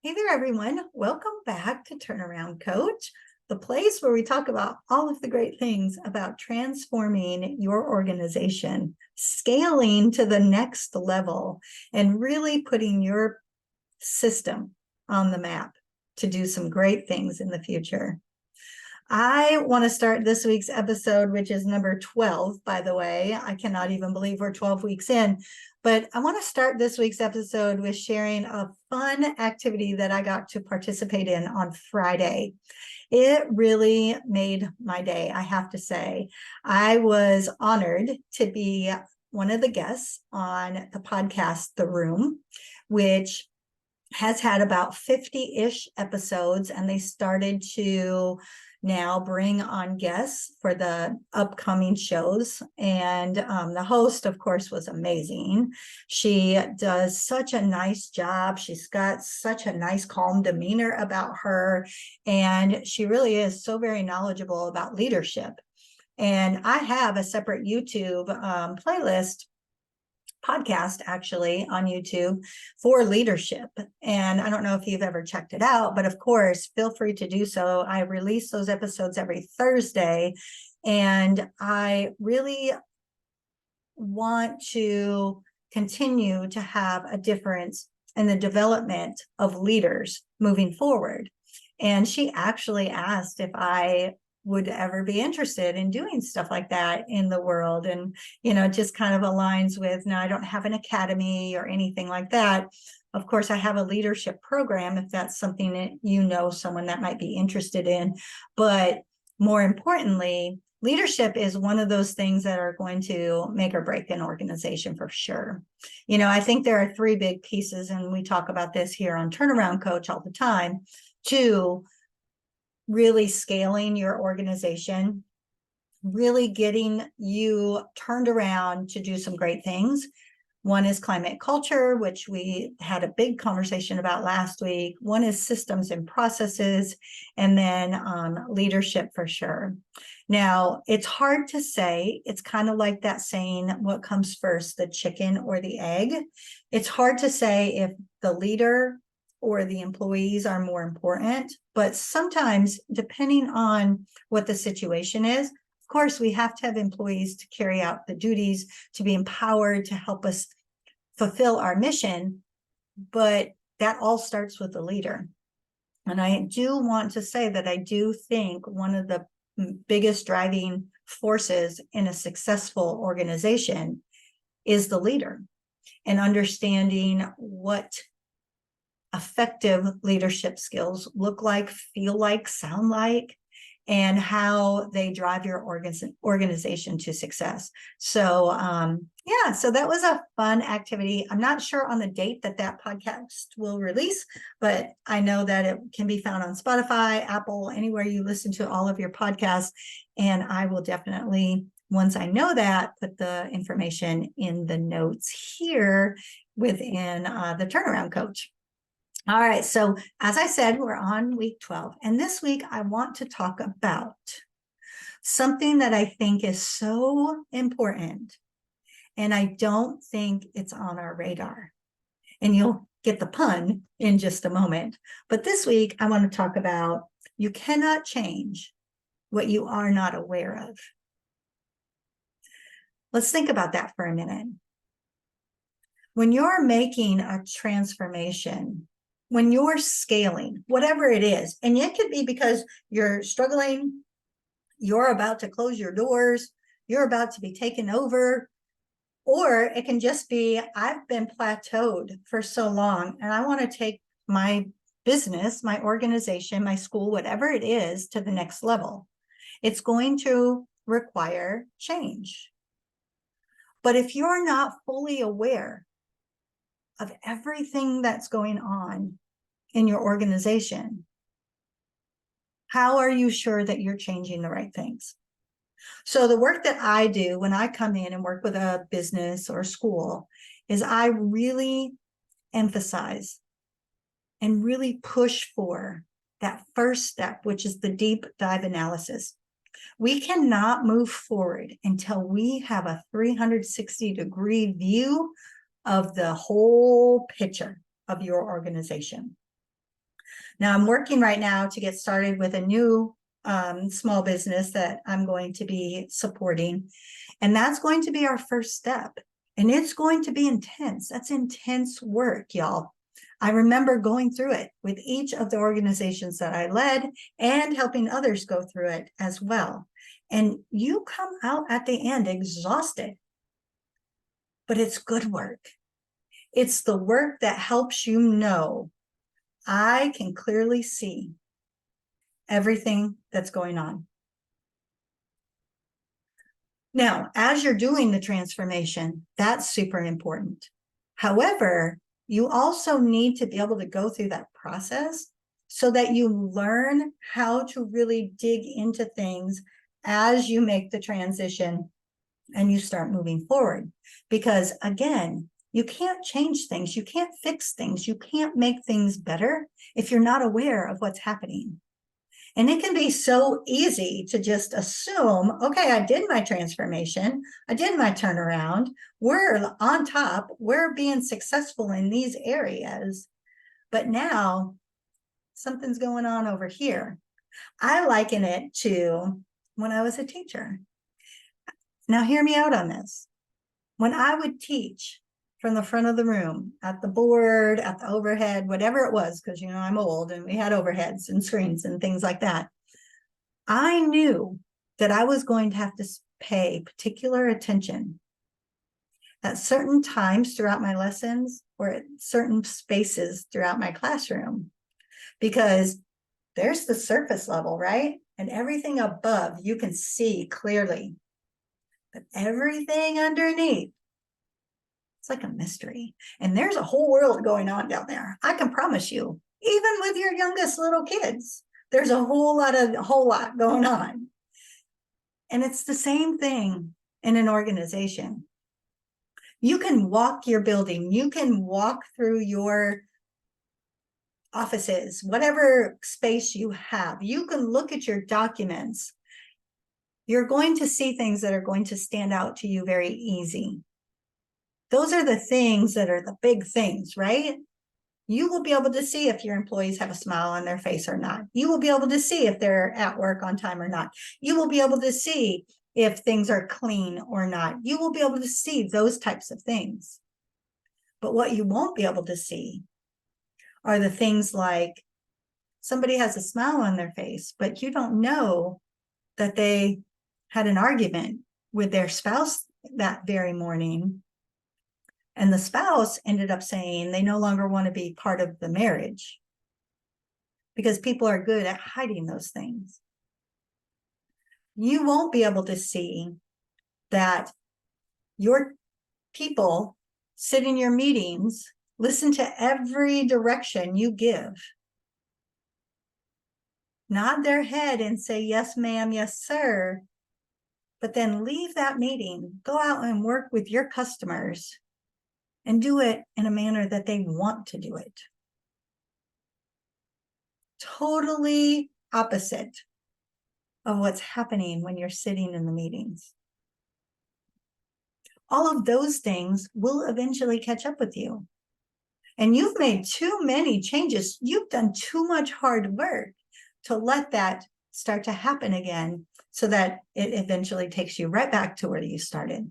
Hey there, everyone. Welcome back to Turnaround Coach, the place where we talk about all of the great things about transforming your organization, scaling to the next level, and really putting your system on the map to do some great things in the future. I want to start this week's episode, which is number 12, by the way. I cannot even believe we're 12 weeks in. But I want to start this week's episode with sharing a fun activity that I got to participate in on Friday. It really made my day, I have to say. I was honored to be one of the guests on the podcast, The Room, which has had about 50-ish episodes, and they started to now bring on guests for the upcoming shows. And the host, of course, was amazing. She does such a nice job. She's got such a nice, calm demeanor about her. And she really is so very knowledgeable about leadership. And I have a separate YouTube playlist podcast actually on YouTube for leadership. And I don't know if you've ever checked it out, but of course, feel free to do so. I release those episodes every Thursday, and I really want to continue to have a difference in the development of leaders moving forward. And she actually asked if I would ever be interested in doing stuff like that in the world. And, it just kind of aligns with, now I don't have an academy or anything like that. Of course, I have a leadership program if that's something that someone that might be interested in. But more importantly, leadership is one of those things that are going to make or break an organization for sure. I think there are three big pieces, and we talk about this here on Turnaround Coach all the time, to really scaling your organization, really getting you turned around to do some great things. One is climate culture, which we had a big conversation about last week. One is systems and processes, and then leadership for sure. Now, it's hard to say. It's kind of like that saying, what comes first, the chicken or the egg? It's hard to say if the leader or the employees are more important, but sometimes, depending on what the situation is, of course, we have to have employees to carry out the duties, to be empowered, to help us fulfill our mission, but that all starts with the leader. And I do want to say that I do think one of the biggest driving forces in a successful organization is the leader, and understanding what effective leadership skills look like, feel like, sound like, and how they drive your organization to success. So so that was a fun activity. I'm not sure on the date that podcast will release, but I know that it can be found on Spotify, Apple, anywhere you listen to all of your podcasts. And I will definitely, once I know that, put the information in the notes here within the Turnaround Coach. All right, so as I said, we're on week 12, and this week I want to talk about something that I think is so important, and I don't think it's on our radar. And you'll get the pun in just a moment. But this week I want to talk about, you cannot change what you are not aware of. Let's think about that for a minute. When you're making a transformation, when you're scaling, whatever it is, and it could be because you're struggling, you're about to close your doors, you're about to be taken over, or it can just be, I've been plateaued for so long, and I want to take my business, my organization, my school, whatever it is, to the next level. It's going to require change. But if you're not fully aware of everything that's going on in your organization, how are you sure that you're changing the right things? So the work that I do when I come in and work with a business or school is I really emphasize and really push for that first step, which is the deep dive analysis. We cannot move forward until we have a 360-degree view of the whole picture of your organization. Now I'm working right now to get started with a new small business that I'm going to be supporting. And that's going to be our first step. And it's going to be intense. That's intense work, y'all. I remember going through it with each of the organizations that I led and helping others go through it as well. And you come out at the end exhausted, but it's good work. It's the work that helps you know, I can clearly see everything that's going on. Now, as you're doing the transformation, that's super important. However, you also need to be able to go through that process so that you learn how to really dig into things as you make the transition and you start moving forward. Because again, you can't change things, you can't fix things, you can't make things better if you're not aware of what's happening. And it can be so easy to just assume, okay, I did my transformation, I did my turnaround, we're on top, we're being successful in these areas, but now something's going on over here. I liken it to when I was a teacher. Now, hear me out on this. When I would teach from the front of the room, at the board, at the overhead, whatever it was, because, you know, I'm old and we had overheads and screens and things like that, I knew that I was going to have to pay particular attention at certain times throughout my lessons or at certain spaces throughout my classroom, because there's the surface level, right? And everything above you can see clearly. But everything underneath, it's like a mystery. And there's a whole world going on down there. I can promise you, even with your youngest little kids, there's a whole lot going on. And it's the same thing in an organization. You can walk your building, you can walk through your offices, whatever space you have, you can look at your documents. You're going to see things that are going to stand out to you very easy. Those are the things that are the big things, right? You will be able to see if your employees have a smile on their face or not. You will be able to see if they're at work on time or not. You will be able to see if things are clean or not. You will be able to see those types of things. But what you won't be able to see are the things like somebody has a smile on their face, but you don't know that they had an argument with their spouse that very morning. And the spouse ended up saying they no longer want to be part of the marriage because people are good at hiding those things. You won't be able to see that your people sit in your meetings, listen to every direction you give, nod their head and say, yes, ma'am, yes, sir, but then leave that meeting, go out and work with your customers and do it in a manner that they want to do it. Totally opposite of what's happening when you're sitting in the meetings. All of those things will eventually catch up with you. And you've made too many changes. You've done too much hard work to let that start to happen again so that it eventually takes you right back to where you started.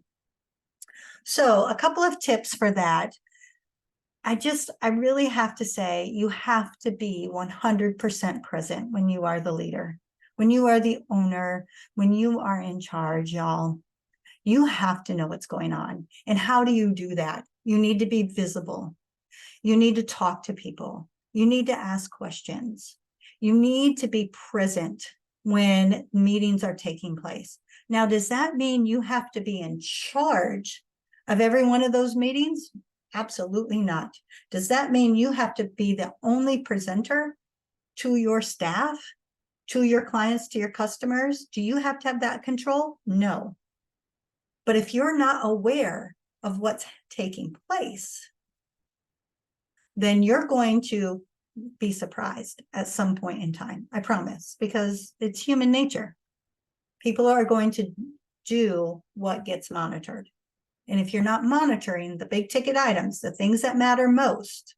So a couple of tips for that. I really have to say, you have to be 100% present when you are the leader, when you are the owner, when you are in charge, y'all. You have to know what's going on. And how do you do that? You need to be visible. You need to talk to people. You need to ask questions. You need to be present when meetings are taking place. Now, does that mean you have to be in charge of every one of those meetings? Absolutely not. Does that mean you have to be the only presenter to your staff, to your clients, to your customers? Do you have to have that control? No. But if you're not aware of what's taking place, then you're going to be surprised at some point in time, I promise, because it's human nature. People are going to do what gets monitored. And if you're not monitoring the big ticket items, the things that matter most,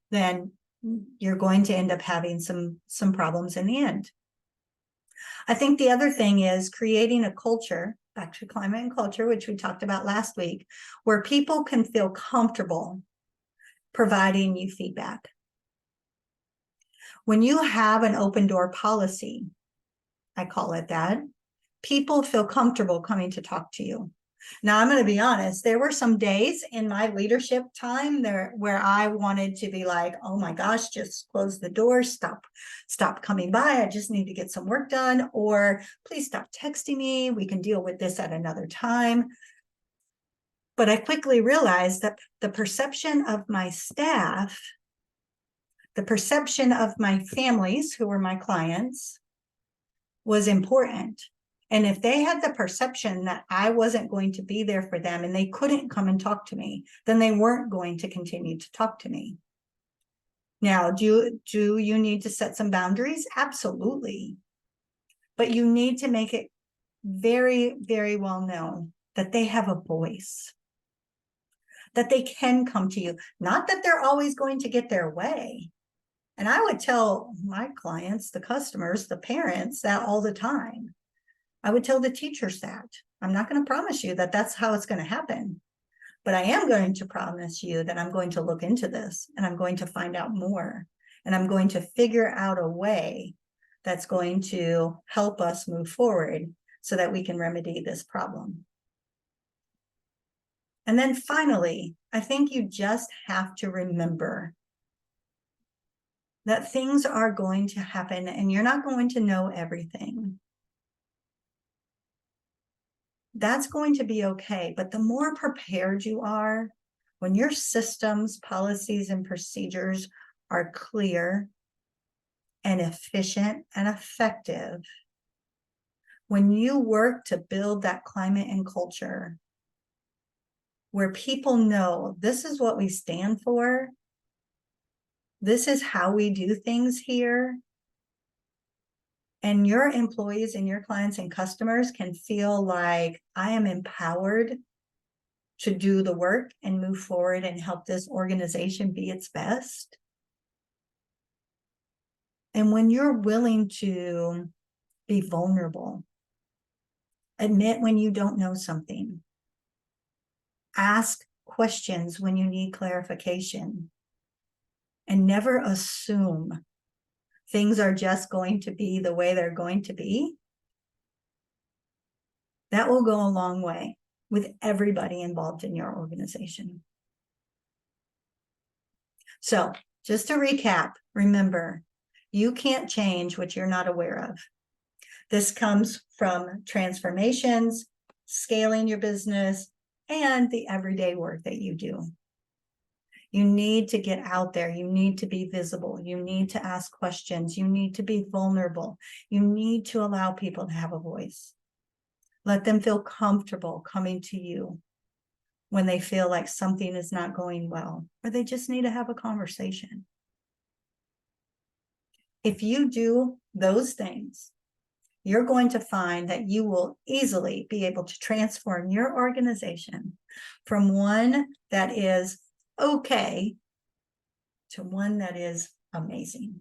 then you're going to end up having some problems in the end. I think the other thing is creating a culture, back to climate and culture, which we talked about last week, where people can feel comfortable providing you feedback. When you have an open door policy, I call it that, people feel comfortable coming to talk to you. Now, I'm going to be honest, there were some days in my leadership time there where I wanted to be like, oh my gosh, just close the door, stop coming by. I just need to get some work done, or please stop texting me. We can deal with this at another time. But I quickly realized that the perception of my staff, the perception of my families who were my clients, was important. And if they had the perception that I wasn't going to be there for them and they couldn't come and talk to me, then they weren't going to continue to talk to me. Now, do you need to set some boundaries? Absolutely. But you need to make it very, very well known that they have a voice, that they can come to you, not that they're always going to get their way. And I would tell my clients, the customers, the parents, that all the time. I would tell the teachers that. I'm not going to promise you that that's how it's going to happen, but I am going to promise you that I'm going to look into this and I'm going to find out more, and I'm going to figure out a way that's going to help us move forward so that we can remedy this problem. And then finally, I think you just have to remember that things are going to happen and you're not going to know everything. That's going to be okay. But the more prepared you are, when your systems, policies, and procedures are clear and efficient and effective, when you work to build that climate and culture where people know this is what we stand for, this is how we do things here, and your employees and your clients and customers can feel like I am empowered to do the work and move forward and help this organization be its best. And when you're willing to be vulnerable, admit when you don't know something, ask questions when you need clarification, and never assume things are just going to be the way they're going to be, that will go a long way with everybody involved in your organization. So just to recap, remember, you can't change what you're not aware of. This comes from transformations, scaling your business, and the everyday work that you do. You need to get out there. You need to be visible. You need to ask questions. You need to be vulnerable. You need to allow people to have a voice. Let them feel comfortable coming to you when they feel like something is not going well, or they just need to have a conversation. If you do those things, you're going to find that you will easily be able to transform your organization from one that is okay to one that is amazing,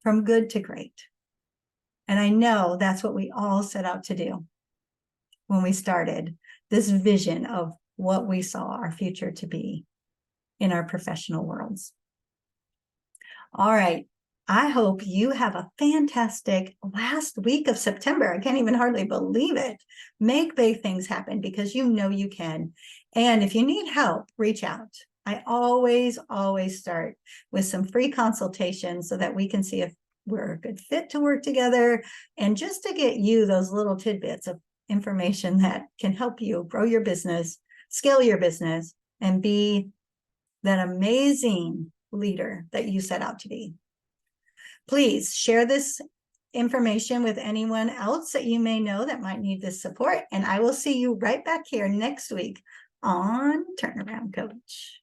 from good to great. And I know that's what we all set out to do when we started this vision of what we saw our future to be in our professional worlds. All right. I hope you have a fantastic last week of September. I can't even hardly believe it. Make big things happen because you know you can. And if you need help, reach out. I always start with some free consultations so that we can see if we're a good fit to work together, and just to get you those little tidbits of information that can help you grow your business, scale your business, and be that amazing leader that you set out to be. Please share this information with anyone else that you may know that might need this support. And I will see you right back here next week on Turnaround Coach.